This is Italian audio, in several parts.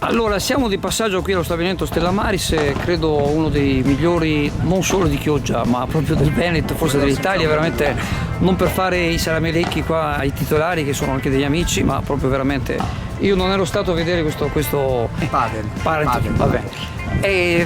Allora, siamo di passaggio qui allo stabilimento Stella Maris, credo uno dei migliori non solo di Chioggia, ma proprio del Veneto, forse dell'Italia, veramente non per fare i salamelecchi qua ai titolari che sono anche degli amici, ma proprio veramente io non ero stato a vedere questo Padel. va bene. E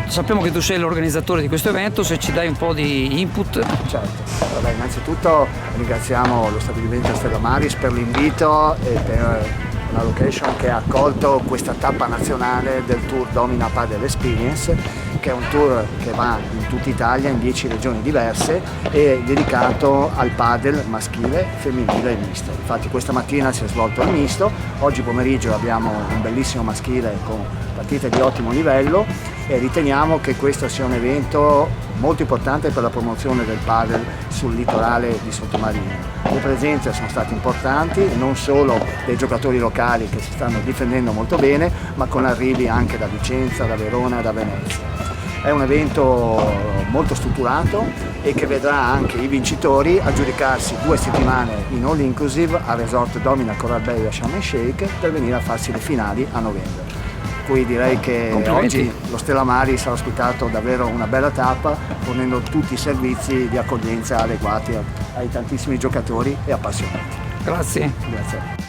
sappiamo che tu sei l'organizzatore di questo evento, se ci dai un po' di input. Certo, vabbè, innanzitutto ringraziamo lo stabilimento Stella Maris per l'invito e per una location che ha accolto questa tappa nazionale del Tour Domina Padel Experience, che è un tour che va in tutta Italia, in 10 regioni diverse, e è dedicato al padel maschile, femminile e misto. Infatti questa mattina si è svolto il misto, oggi pomeriggio abbiamo un bellissimo maschile con partite di ottimo livello e riteniamo che questo sia un evento molto importante per la promozione del padel sul litorale di Sottomarina. Le presenze sono state importanti, non solo dei giocatori locali che si stanno difendendo molto bene, ma con arrivi anche da Vicenza, da Verona e da Venezia. È un evento molto strutturato e che vedrà anche i vincitori aggiudicarsi 2 settimane in all inclusive a Resort Domina Coral Bay a Sharm el Sheikh per venire a farsi le finali a novembre. Cui direi che oggi lo Stella Maris ha ospitato davvero una bella tappa, fornendo tutti i servizi di accoglienza adeguati ai tantissimi giocatori e appassionati. Grazie. Grazie.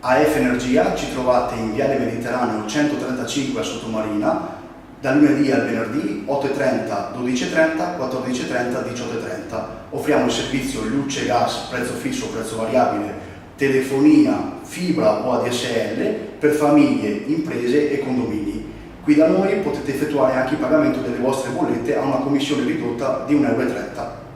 AF Energia ci trovate in Viale Mediterraneo 135 a Sottomarina, dal lunedì al venerdì 8.30, 12.30, 14.30, 18.30. Offriamo il servizio luce, gas, prezzo fisso, prezzo variabile, telefonia, fibra o ADSL per famiglie, imprese e condomini. Qui da noi potete effettuare anche il pagamento delle vostre bollette a una commissione ridotta di 1,30 €.